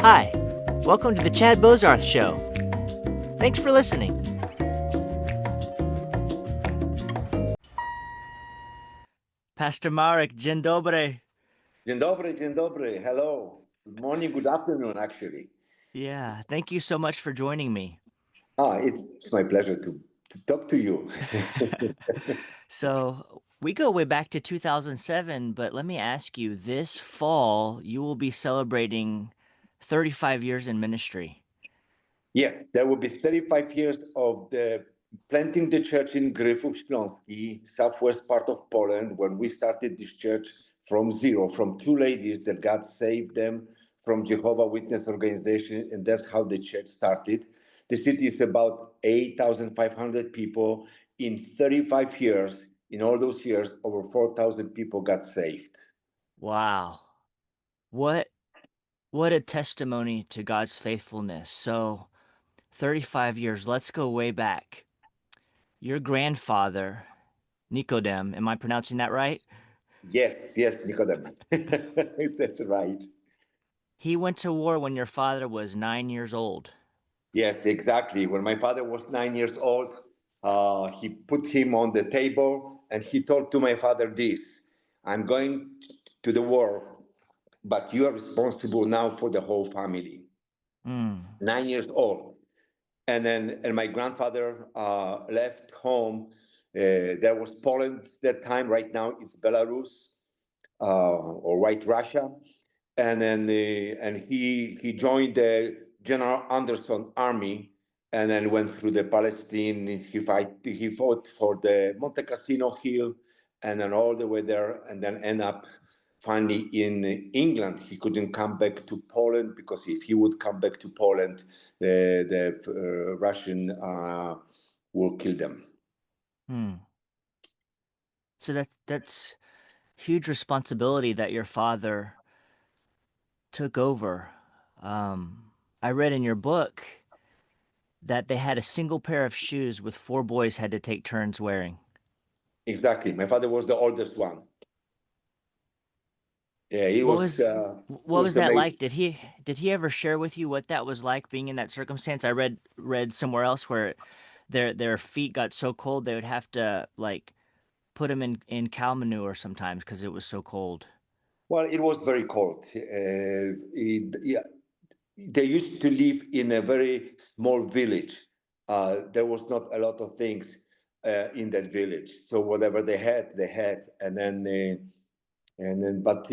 Hi, welcome to the Chad Bozarth Show. Thanks for listening. Pastor Marek, dzień dobry. Dzień dobry, dzień dobry. Hello. Good morning, good afternoon, actually. Yeah, thank you so much for joining me. It's my pleasure to talk to you. So, we go way back to 2007, but let me ask you, this fall, you will be celebrating 35 years in ministry. Yeah, there will be 35 years of the planting the church in Gryfow, southwest part of Poland, when we started this church from zero, from two ladies that God saved them from Jehovah Witness organization, and that's how the church started. The city is about 8,500 people. In 35 years, in all those years, over 4,000 people got saved. Wow. What a testimony to God's faithfulness. So, 35 years, let's go way back. Your grandfather, Nicodem, am I pronouncing that right? Yes, Nicodemus. That's right. He went to war when your father was 9 years old. Yes, exactly. When my father was 9 years old, he put him on the table and he told to my father this: I'm going to the war, but you are responsible now for the whole family. 9 years old. And my grandfather left home. There was Poland that time. Right now it's Belarus or White Russia. And then he joined the General Anderson army, and then went through the Palestine. He fought for the Monte Cassino Hill, and then all the way there, and then end up finally in England. He couldn't come back to Poland, because if he would come back to Poland, the Russian will kill them. So that's huge responsibility that your father took over. I read in your book that they had a single pair of shoes with 4 boys had to take turns wearing. Exactly. My father was the oldest one. Yeah, he What was. was It what was was that amazing. like? Did he ever share with you what that was like being in that circumstance? I read somewhere else where their feet got so cold they would have to like put them in cow manure sometimes because it was so cold. Well, it was very cold. Yeah, they used to live in a very small village. There was not a lot of things in that village, so whatever they had, they had. But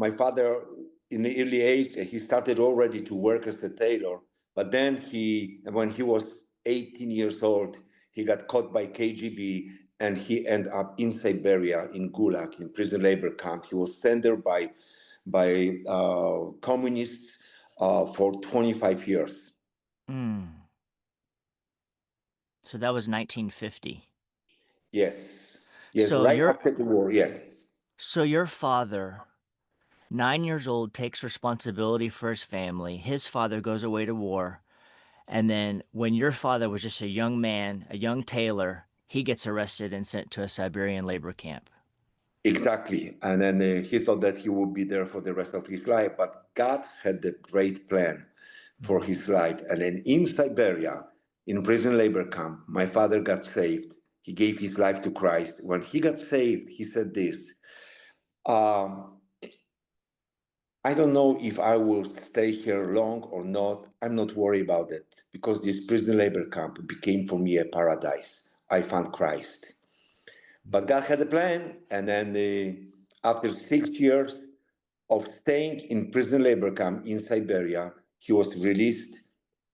my father, in the early age, he started already to work as a tailor. But then when he was 18 years old, he got caught by KGB, and he ended up in Siberia, in Gulag, in prison labor camp. He was sent there by communists for 25 years. So that was 1950. Yes, yes, So right your after the war. Yeah, so your father, 9 years old, takes responsibility for his family. His father goes away to war. And then when your father was just a young man, a young tailor, he gets arrested and sent to a Siberian labor camp. exactly. And then he thought that he would be there for the rest of his life, but God had a great plan for his life. And then in Siberia, in prison labor camp, my father got saved. He gave his life to Christ. When he got saved, he said this: um, I don't know if I will stay here long or not. I'm not worried about it, because this prison labor camp became for me a paradise. I found Christ. But God had a plan. And then after 6 years of staying in prison labor camp in Siberia, he was released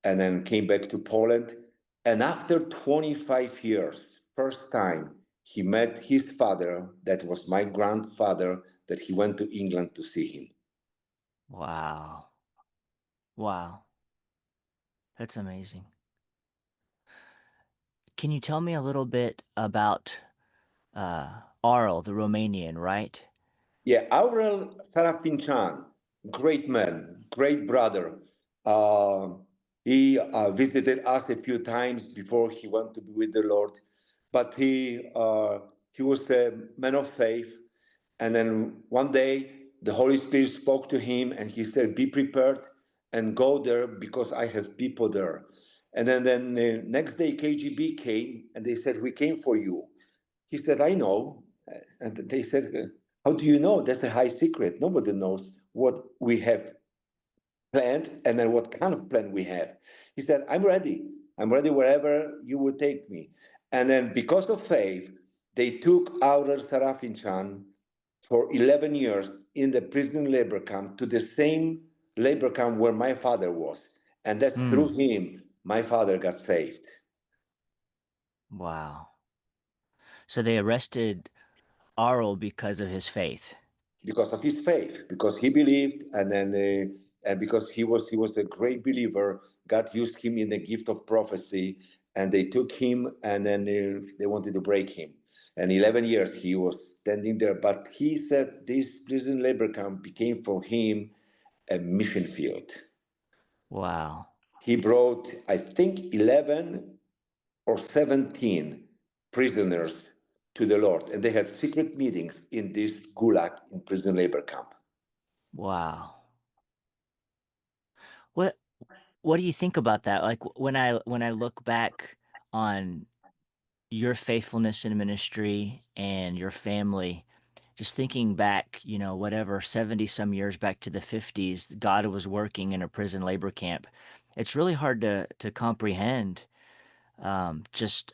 and then came back to Poland. And after 25 years, first time he met his father, that was my grandfather, that he went to England to see him. Wow. Wow. That's amazing. Can you tell me a little bit about Arl, the Romanian, right? Yeah, Aurel Sarafinchan, great man, great brother. Uh, he visited us a few times before he went to be with the Lord, but he was a man of faith. And then one day the Holy Spirit spoke to him, and he said, "Be prepared. and go there because I have people there. And then the next day, KGB came and they said, "We came for you." He said, "I know." And they said, "How do you know? That's a high secret. Nobody knows what we have planned and then what kind of plan we have." He said, "I'm ready. I'm ready wherever you will take me." And then because of faith, they took Aurer Sarafinchan for 11 years in the prison labor camp to the same labor camp where my father was. And that's through Hmm. him my father got saved. Wow. So they arrested Arl because of his faith. Because of his faith, because he believed, and because he was a great believer. God used him in the gift of prophecy, and they took him, and then they wanted to break him. And 11 years he was standing there, but he said this prison labor camp became for him a mission field. Wow. He brought, I think, 11 or 17 prisoners to the Lord, and they had secret meetings in this gulag in prison labor camp. Wow. What what do you think about that? Like when I look back on your faithfulness in ministry and your family, just thinking back, whatever 70 some years back to the 50s, God was working in a prison labor camp. It's really hard to comprehend. Just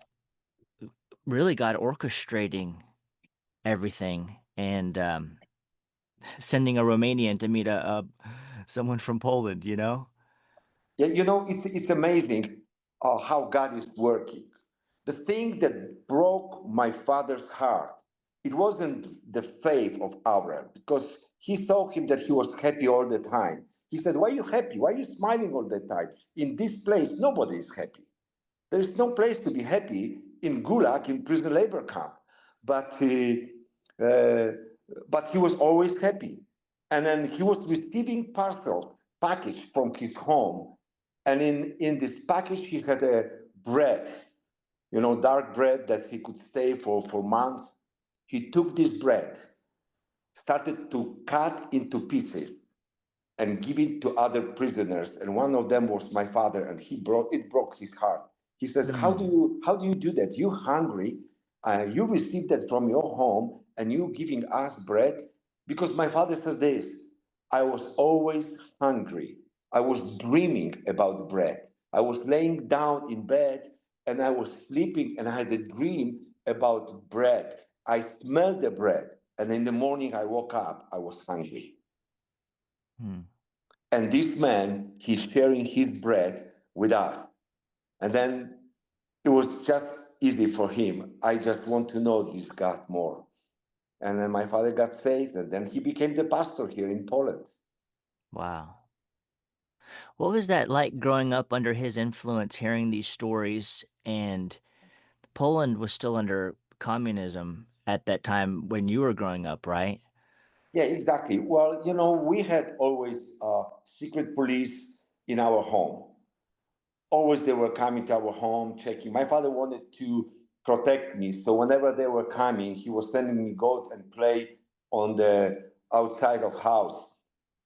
really God orchestrating everything and sending a Romanian to meet a someone from Poland, you know? Yeah, it's amazing how God is working. The thing that broke my father's heart, it wasn't the faith of Abraham, because he saw him that he was happy all the time. He said, "Why are you happy? Why are you smiling all the time? In this place, nobody is happy. There is no place to be happy in Gulag, in prison labor camp." But uh, but he was always happy. And then he was receiving parcels, package from his home. And in this package, he had a bread, dark bread that he could stay for months. He took this bread, started to cut into pieces, and give it to other prisoners. And one of them was my father, and it broke his heart. He says, "How do Hmm. you do that? You hungry? You received that from your home, and you giving us bread?" Because my father says this: "I was always hungry. I was dreaming about bread. I was laying down in bed, and I was sleeping, and I had a dream about bread. I smelled the bread, and in the morning I woke up. I was hungry." Hmm. And this man, he's sharing his bread with us. And then it was just easy for him. I just want to know this God more. And then my father got saved, and then he became the pastor here in Poland. Wow. What was that like growing up under his influence, hearing these stories? And Poland was still under communism at that time when you were growing up, right? Yeah, exactly. Well, we had always secret police in our home. Always they were coming to our home checking. My father wanted to protect me, so whenever they were coming, he was sending me go and play on the outside of house.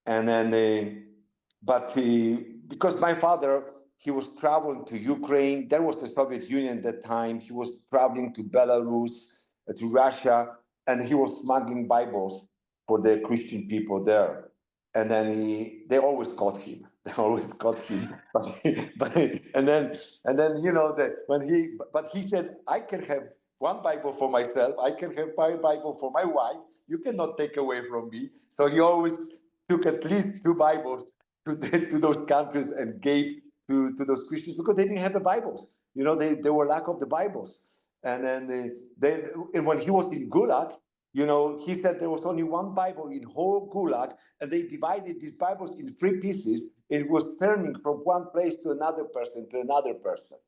And then but because my father, he was traveling to Ukraine. There was the Soviet Union at that time. He was traveling to Belarus, to Russia, and he was smuggling Bibles for the Christian people there. And then they always caught him. They always caught him. But and then that when but he said, "I can have one Bible for myself. I can have my Bible for my wife. You cannot take away from me." So he always took at least two Bibles to those countries and gave to those Christians, because they didn't have the Bibles. They were lack of the Bibles. And then and when he was in Gulag, he said there was only one Bible in whole Gulag, and they divided these Bibles in three pieces. It was turning from one place to another person to another person.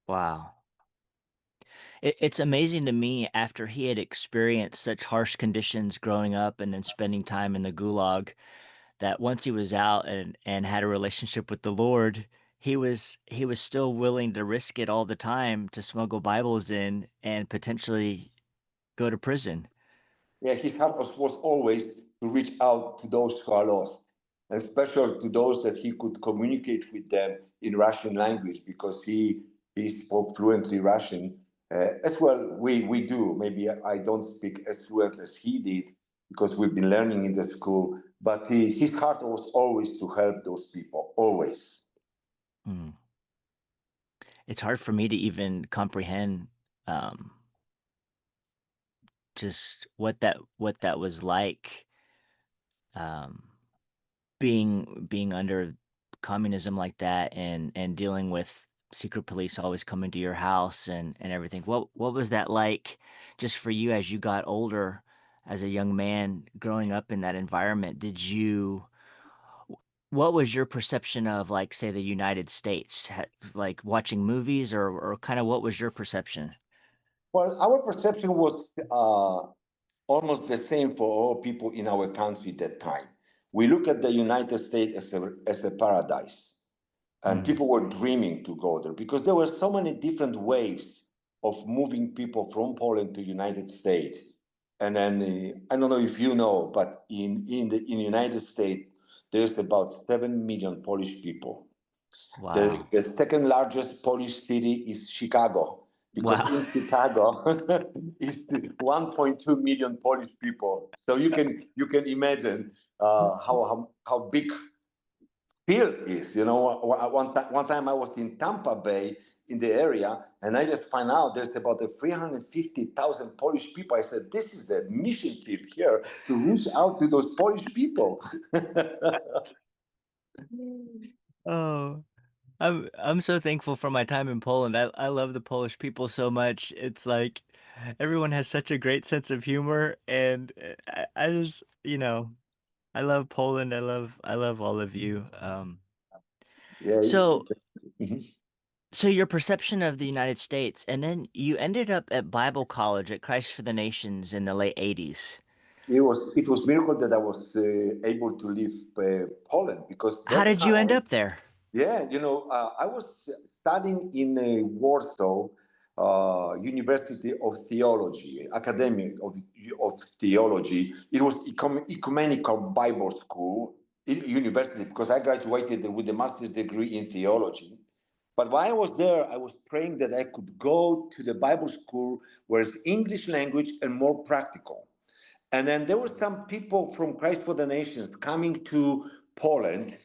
Wow. It's amazing to me after he had experienced such harsh conditions growing up and then spending time in the gulag that once he was out and had a relationship with the Lord, he was still willing to risk it all the time to smuggle Bibles in and potentially go to prison. Yeah, his heart was always to reach out to those who are lost. and special to those that he could communicate with them in Russian language because he spoke fluently Russian. As well, we do. Maybe I don't speak as fluent as he did because we've been learning in the school. But his heart was always to help those people, always. Mm. It's hard for me to even comprehend, um, just what that was like, um, being under communism like that, and dealing with secret police always coming to your house and everything. What was that like just for you as you got older, as a young man growing up in that environment? What was your perception of, like, say, the United States? Like, watching movies, or kinda what was your perception? Well, our perception was almost the same for all people in our country at that time. We look at the United States as a paradise, and Mm, people were dreaming to go there because there were so many different waves of moving people from Poland to United States. And then I don't know if you know, but in United States there's about 7 million Polish people. The, wow. the second largest Polish city is Chicago, because Wow. in Chicago is 1.2 million Polish people. So you can imagine how big field is. One time I was in Tampa Bay in the area, and I just find out there's about 350,000 Polish people. I said, this is the mission field here to reach out to those Polish people. Oh, I'm so thankful for my time in Poland. I love the Polish people so much. It's like everyone has such a great sense of humor, and I just, I love Poland. I love all of you. Yeah, So Mhm. so your perception of the United States, and then you ended up at Bible college at Christ for the Nations in the late 80s. It was miracle that I was able to leave Poland, because How that did you end time, up there? yeah, I was studying in Warsaw University of Theology, Academy of Theology. It was ecumenical Bible school university, because I graduated with a master's degree in theology. But while I was there, I was praying that I could go to the Bible school where it's English language and more practical. And then there were some people from Christ for the Nations coming to Poland.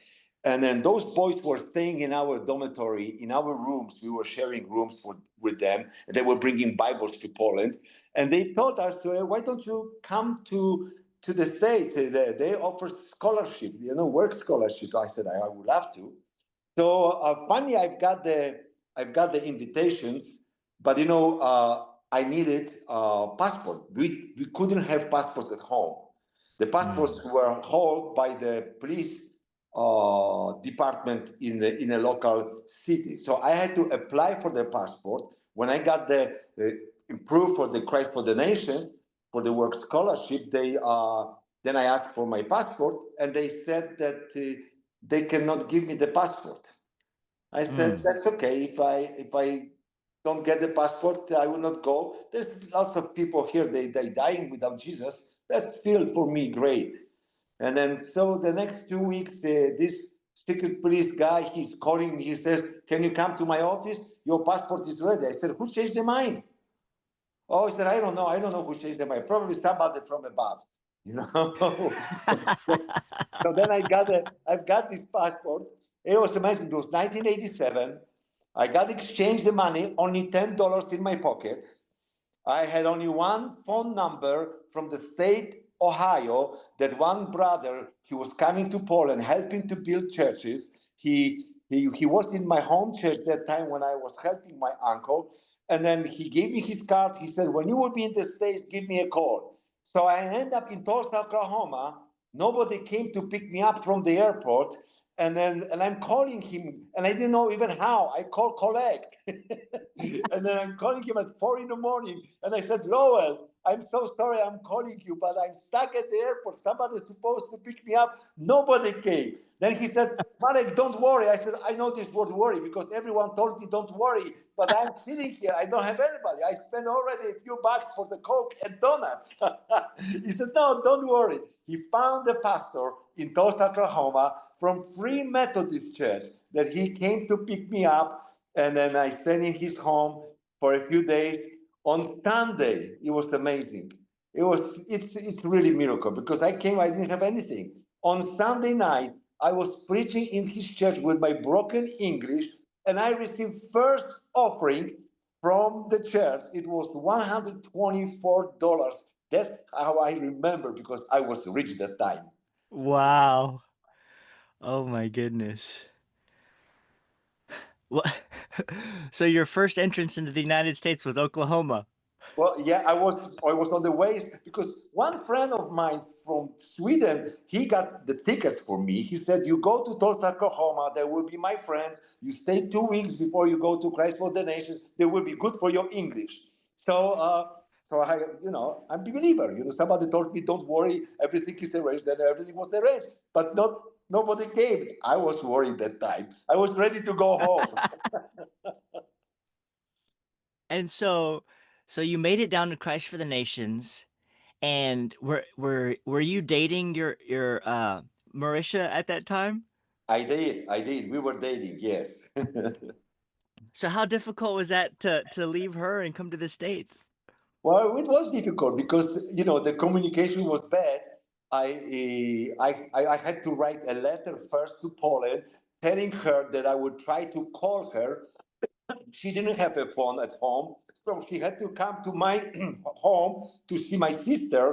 And then those boys were staying in our dormitory, in our rooms. We were sharing rooms with them. And they were bringing Bibles to Poland. And they told us, why don't you come to the States? They offer scholarship, work scholarship. I said, I would love to. So finally, I've got the invitations, but I needed passport. We couldn't have passports at home. The passports Mm, were held by the police department in a local city. So I had to apply for the passport. When I got the proof for the Christ for the Nations for the work scholarship, they then I asked for my passport, and they said that they cannot give me the passport. I said, mm, that's okay. If I don't get the passport, I will not go. There's lots of people here, they dying without Jesus. That's still for me great. And then so the next 2 weeks, this secret police guy, he's calling me. He says, can you come to my office? Your passport is ready. I said, who changed their mind? Oh, he said, I don't know. I don't know who changed their mind. Probably somebody from above. You know. So then I've got this passport. It was amazing. It was 1987. I got exchanged the money, only $10 in my pocket. I had only one phone number from the state Ohio. That one brother, he was coming to Poland, helping to build churches. He was in my home church that time when I was helping my uncle. And then he gave me his card. He said, when you will be in the States, give me a call. So I ended up in Tulsa, Oklahoma. Nobody came to pick me up from the airport. And I'm calling him, and I didn't know even how. I call collect. And then I'm calling him at 4 in the morning. And I said, Lowell, I'm so sorry I'm calling you, but I'm stuck at the airport. Somebody's supposed to pick me up. Nobody came. Then he said, Marek, don't worry. I said, I know this word worry because everyone told me don't worry, but I'm sitting here. I don't have anybody. I spent already a few bucks for the Coke and donuts. He said, no, don't worry. He found a pastor in Tulsa, Oklahoma from Free Methodist Church that he came to pick me up. And then I stayed in his home for a few days. On Sunday, it was amazing. It's really a miracle because I came, I didn't have anything. On Sunday night, I was preaching in his church with my broken English, and I received first offering from the church. It was $124. That's how I remember because I was rich that time. Wow. Oh my goodness. What? So your first entrance into the United States was Oklahoma. Well, yeah, I was on the way because one friend of mine from Sweden, he got the tickets for me. He said, "You go to Tulsa, Oklahoma. There will be my friends. You stay 2 weeks before you go to Christ for the Nations. They will be good for your English." So I, I'm a believer. Somebody told me, "Don't worry, everything is arranged." Then everything was arranged, but nobody came. I was worried that time. I was ready to go home. And so you made it down to Christ for the Nations, and were you dating your Marisha at that time? I did. We were dating. Yes. So how difficult was that to leave her and come to the States? Well, it was difficult because the communication was bad. I had to write a letter first to Poland, telling her that I would try to call her. She didn't have a phone at home, so she had to come to my home to see my sister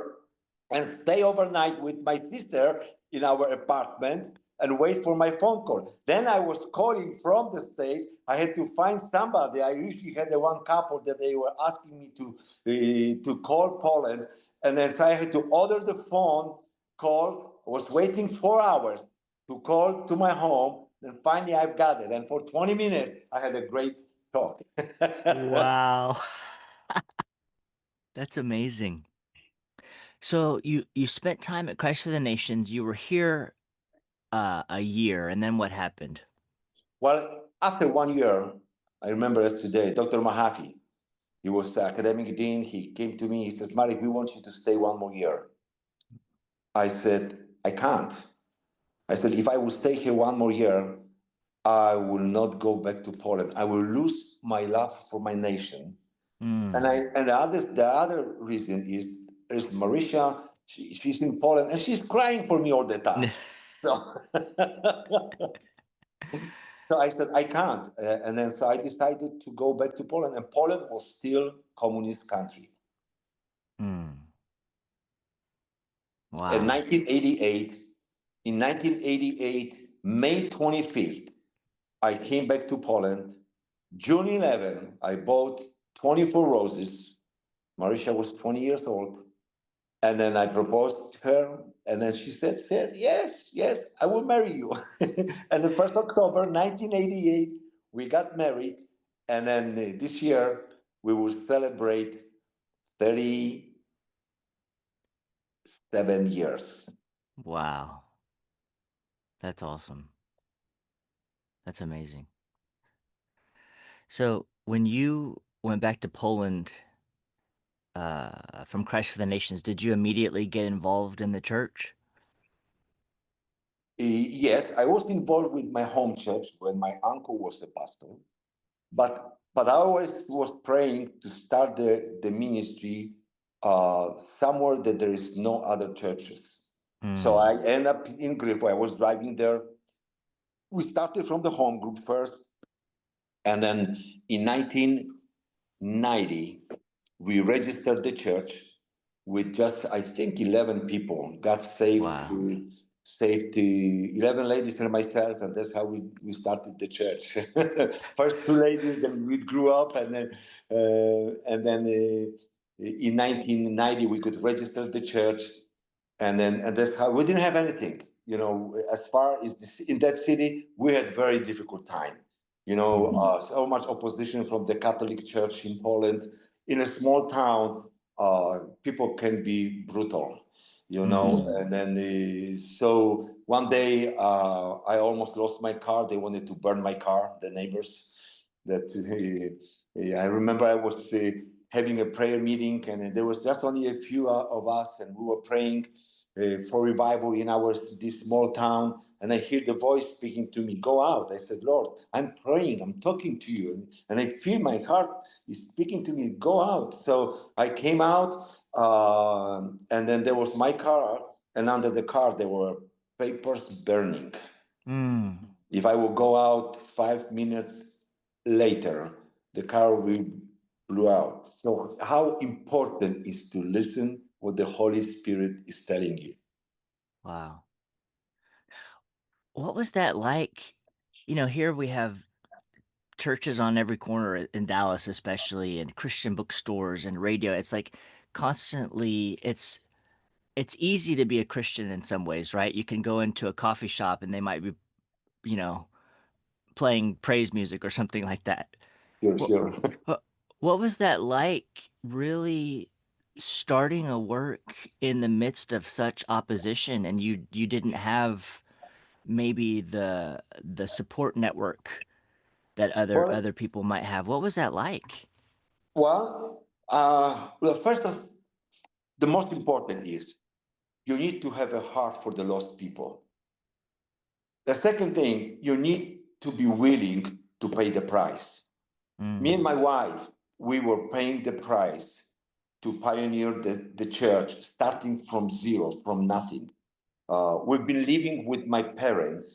and stay overnight with my sister in our apartment and wait for my phone call. Then I was calling from the States. I had to find somebody. I usually had the one couple that they were asking me to call Poland. And then so I had to order the phone call. I was waiting 4 hours to call to my home. Then finally I've got it. And for 20 minutes, I had a great talk. Wow. That's amazing. So you spent time at Christ for the Nations. You were here a year, and then what happened? Well, after 1 year, I remember as today, Dr. Mahaffey, he was the academic dean. He came to me. He says, Marek, we want you to stay 1 more year. I said, I can't. I said, if I will stay here 1 more year, I will not go back to Poland. I will lose my love for my nation. And Mm. I and the other reason is Marisha. She's in Poland and she's crying for me all the time. So, so I said I can't, and then so I decided to go back to Poland, and Poland was still communist country. Mm. In Wow. 1988, in 1988, May 25th, I came back to Poland. June 11, I bought 24 roses. Marisha was 20 years old. And then I proposed to her, and then she said yes, yes, I will marry you. And the 1st October 1988, we got married. And then this year, we will celebrate 37 years. Wow. That's awesome. That's amazing. So when you went back to Poland from Christ for the Nations, did you immediately get involved in the church? Yes, I was involved with my home church when my uncle was the pastor. But I always was praying to start the ministry somewhere that there is no other churches. So I Mm. end up in Gryfow. I was driving there. We started from the home group first, and then in 1990 we registered the church with just I think 11 people. Got saved. Wow. Saved 11 ladies and myself, and that's how we started the church. First two ladies, then we grew up, and then in 1990 we could register the church, and that's how we didn't have anything. As far as in that city, we had very difficult time. Mm. So much opposition from the Catholic Church in Poland, in a small town. people can be brutal, you know. Mm. And then so one day I almost lost my car. They wanted to burn my car, the neighbors. That I remember I was having a prayer meeting, and there was just only a few of us, and we were praying for revival in our this small town. And I hear the voice speaking to me, "Go out." I said, "Lord, I'm praying, I'm talking to you, and I feel my heart is speaking to me. Go out." So I came out, and then there was my car, and under the car there were papers burning. Mm. If I would go out 5 minutes later, the car will blew out. So how important is to listen what the Holy Spirit is telling you? Wow. What was that like? Here we have churches on every corner in Dallas, especially, and Christian bookstores and radio. It's like constantly it's easy to be a Christian in some ways, right? You can go into a coffee shop and they might be, you know, playing praise music or something like that. Sure, What sure. what, what was that like really starting a work in the midst of such opposition, and you didn't have maybe the support network that Well, other people might have? What was that like? first of the most important is you need to have a heart for the lost people. The second thing, you need to be willing to pay the price. Me Mm, and my wife, we were paying the price to pioneer the church, starting from zero, from nothing. We've been living with my parents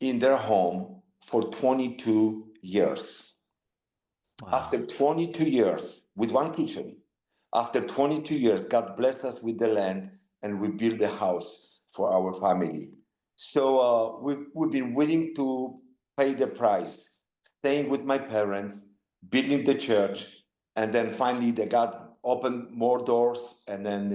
in their home for 22 years. wow. After 22 years with one kitchen, after 22 years, God blessed us with the land and we built a house for our family. So we've been willing to pay the price, staying with my parents, building the church, and then finally the God opened more doors, and then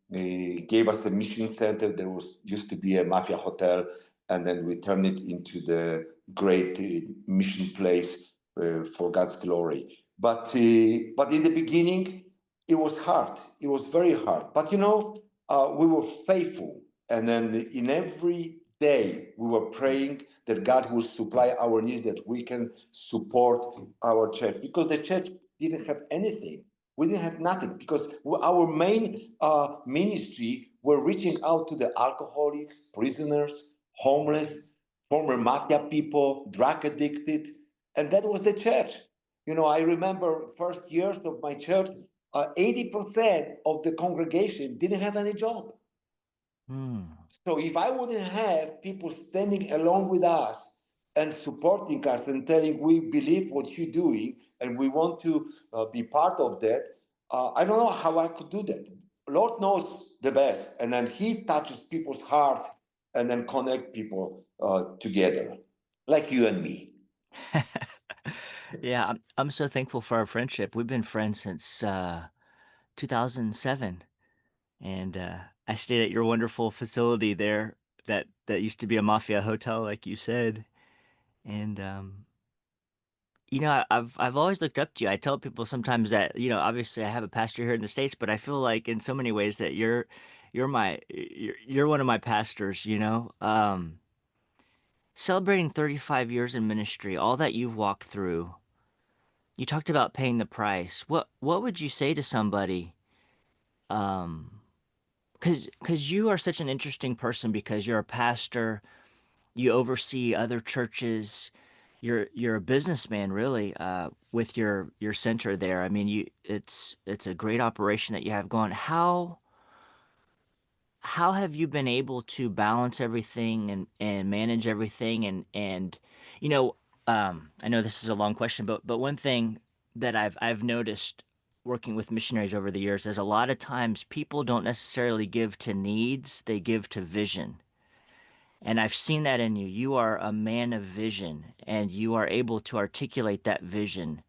they gave us a mission center. There was used to be a mafia hotel, and then we turned it into the great mission place for God's glory. But in the beginning, it was hard. It was very hard. But we were faithful, and then in every day we were praying that God will supply our needs, that we can support our church, because the church didn't have anything. We didn't have nothing, because our main ministry were reaching out to the alcoholics, prisoners, homeless, former mafia people, drug addicted, and that was the church. I remember first years of my church, 80% of the congregation didn't have any job. Mm. So if I wouldn't have people standing along with us and supporting us and telling, we believe what you're doing and we want to be part of that, I don't know how I could do that. Lord knows the best, and then He touches people's hearts and then connect people together, like you and me. Yeah, I'm so thankful for our friendship. We've been friends since 2007, and I stayed at your wonderful facility there that used to be a mafia hotel, like you said. And I've always looked up to you. I tell people sometimes that, obviously I have a pastor here in the States, but I feel like in so many ways that you're one of my pastors, celebrating 35 years in ministry, all that you've walked through. You talked about paying the price. What would you say to somebody? Um, because you are such an interesting person, because you're a pastor, you oversee other churches, you're a businessman, really, with your center there. I mean, it's a great operation that you have going. How have you been able to balance everything and manage everything? And you know I know this is a long question, but one thing that I've noticed working with missionaries over the years is a lot of times people don't necessarily give to needs, they give to vision. And I've seen that in you. You are a man of vision, and you are able to articulate that vision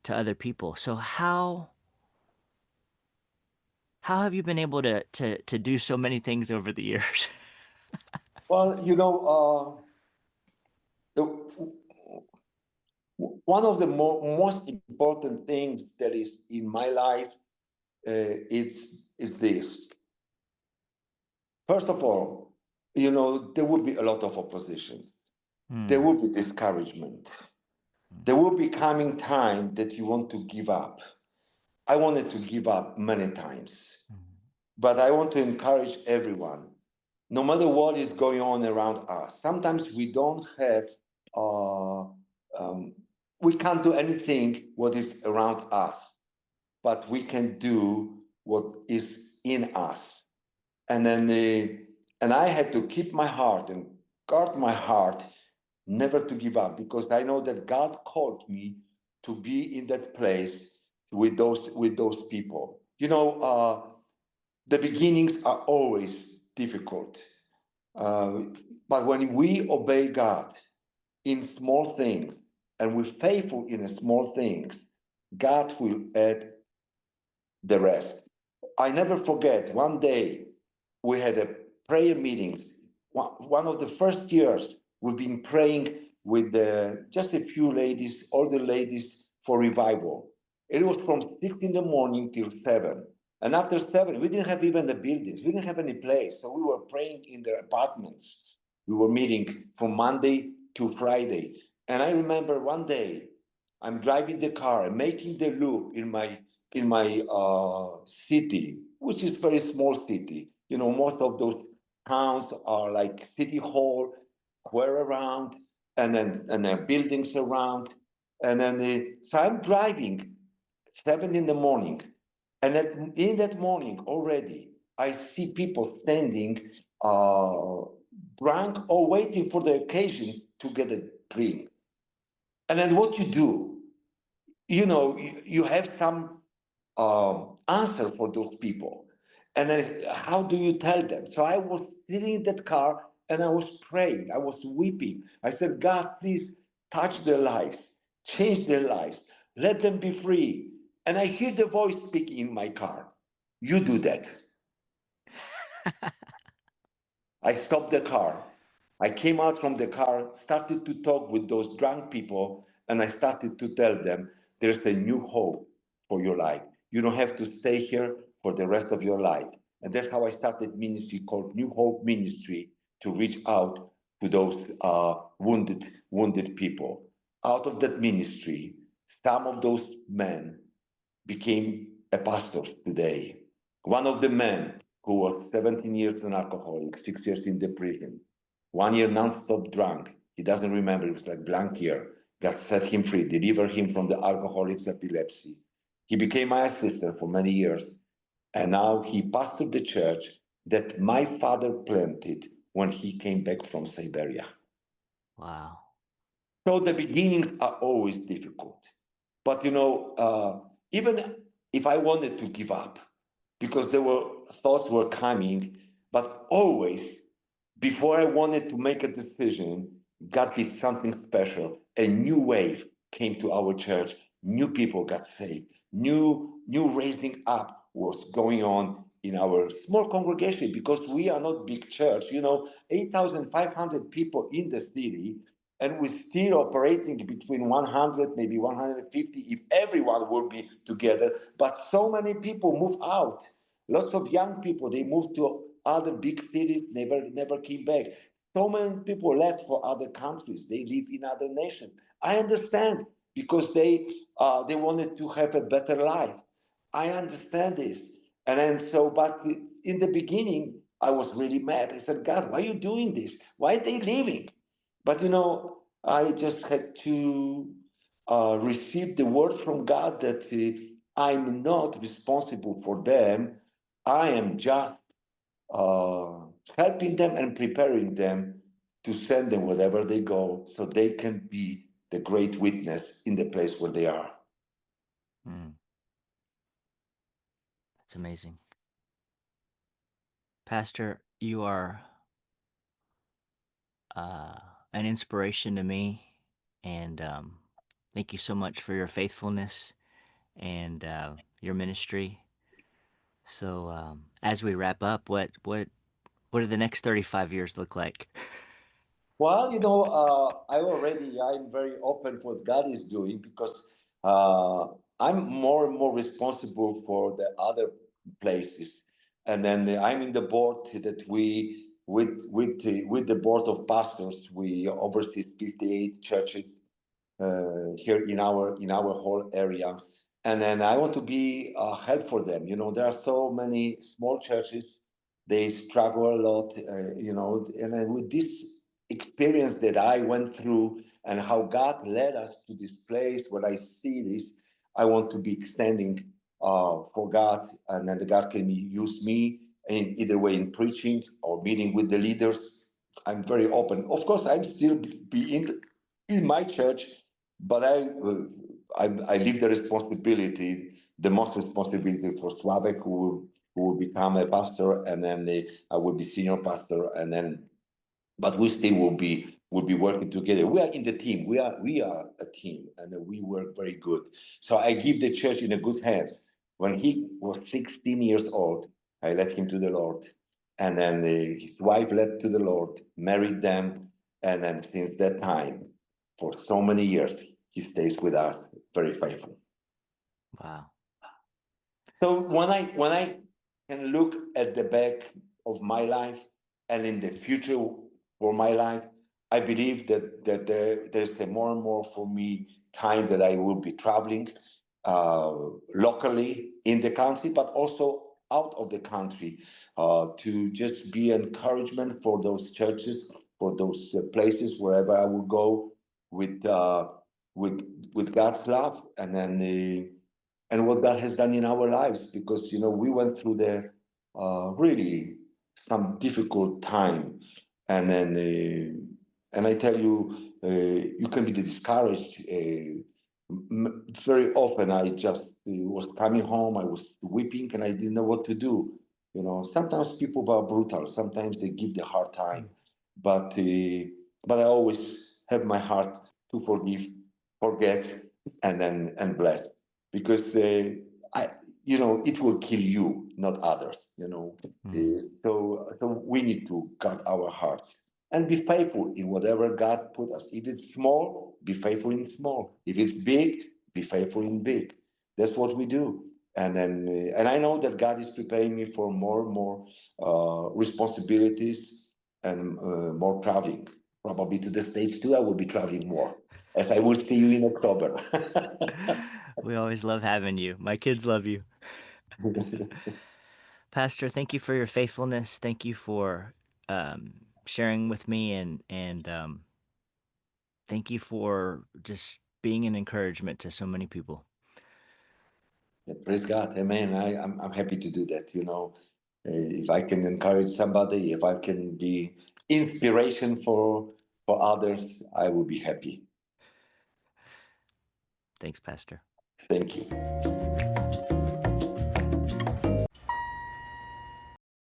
to other people. So how have you been able to do so many things over the years? Well, one of the most important things that is in my life is this. First of all, there will be a lot of opposition. There Mm. will be discouragement. There will be coming time that you want to give up. I wanted to give up many times, Mm. but I want to encourage everyone, no matter what is going on around us. Sometimes we don't have, uh, we can't do anything what is around us, but we can do what is in us. And then, and I had to keep my heart and guard my heart, never to give up, because I know that God called me to be in that place with those people. The beginnings are always difficult, uh, but when we obey God in small things and we're faithful in the small things, God will add the rest. I never forget one day we had a prayer meetings. One of the first years we've been praying with just a few ladies, older ladies, for revival. It was from 6 in the morning till 7. And after 7, we didn't have even the buildings. We didn't have any place. So we were praying in their apartments. We were meeting from Monday to Friday. And I remember one day I'm driving the car and making the loop in my city, which is very small city. Most of those towns are like city hall, square around, and then buildings around, and then so I'm driving 7 in the morning, and in that morning already I see people standing, drunk or waiting for the occasion to get a drink. And then what you do, you have some answer for those people. And then how do you tell them? So I was sitting in that car and I was praying. I was weeping. I said, God, please touch their lives, change their lives, let them be free. And I hear the voice speaking in my car. You do that. I stopped the car. I came out from the car, started to talk with those drunk people, and I started to tell them there's a new hope for your life. You don't have to stay here for the rest of your life. And that's how I started ministry called New Hope Ministry, to reach out to those wounded people. Out of that ministry, some of those men became a pastor today. One of the men who was 17 years an alcoholic, 6 years in the prison, 1 year non-stop drunk. He doesn't remember. It was like blank year. God set him free, delivered him from the alcoholic's epilepsy. He became my assistant for many years, and now he pastored the church that my father planted when he came back from Siberia. Wow. So the beginnings are always difficult. But even if I wanted to give up, because there were thoughts were coming, but always before I wanted to make a decision, God did something special. A new wave came to our church. New people got saved. New raising up was going on in our small congregation, because we are not big church. 8,500 people in the city, and we're still operating between 100, maybe 150, if everyone would be together. But so many people move out. Lots of young people, they moved to other big cities, never came back. So many people left for other countries. They live in other nations. I understand, because they wanted to have a better life. I understand this. And then but in the beginning, I was really mad. I said, God, why are you doing this? Why are they leaving? But I just had to receive the word from God that I'm not responsible for them. I am just uh, helping them and preparing them to send them wherever they go, so they can be the great witness in the place where they are. Mm. That's amazing. Pastor, you are uh, an inspiration to me. And thank you so much for your faithfulness and your ministry. So, as we wrap up, what do the next 35 years look like? Well, I'm very open for what God is doing, because I'm more and more responsible for the other places, and then I'm in the board that we with the board of pastors we oversee 58 churches here in our whole area, and then I want to be help for them. You know, there are so many small churches; they struggle a lot. You know, and then with this experience that I went through and how God led us to this place, when I see this, I want to be extending for God, and then God can use me in either way in preaching or meeting with the leaders. I'm very open. Of course, I'm still be in my church, but I leave the responsibility, the most responsibility for Slavek, who will become a pastor, and then I will be senior pastor, and then but we still will be working together. We are in the team. We are a team, and we work very good. So I give the church in a good hands. When he was 16 years old, I led him to the Lord, and then his wife led to the Lord, married them, and then since that time, for so many years, he stays with us, very faithful. Wow. So when I can look at the back of my life and in the future for my life, I believe there's a more and more for me time that I will be traveling uh, locally in the country, but also out of the country to just be encouragement for those churches, for those places wherever I will go with uh, with with God's love, and then and what God has done in our lives, because you know we went through the really some difficult time, and then and I tell you, you can be discouraged. Very often, I just was coming home, I was weeping, and I didn't know what to do. You know, sometimes people are brutal. Sometimes they give the hard time, but but I always have my heart to forgive, forget, and then and bless, because I, you know, it will kill you, not others. You know, Mm. so we need to guard our hearts and be faithful in whatever God put us. If it's small, be faithful in small. If it's big, be faithful in big. That's what we do. And then, and I know that God is preparing me for more and more responsibilities and more traveling. Probably to the States too. I will be traveling more, as I will see you in October. We always love having you. My kids love you. Pastor, thank you for your faithfulness. Thank you for sharing with me, and thank you for just being an encouragement to so many people. Yeah, praise God, Amen. I'm happy to do that. You know, if I can encourage somebody, if I can be inspiration for others, I will be happy. Thanks, Pastor. Thank you.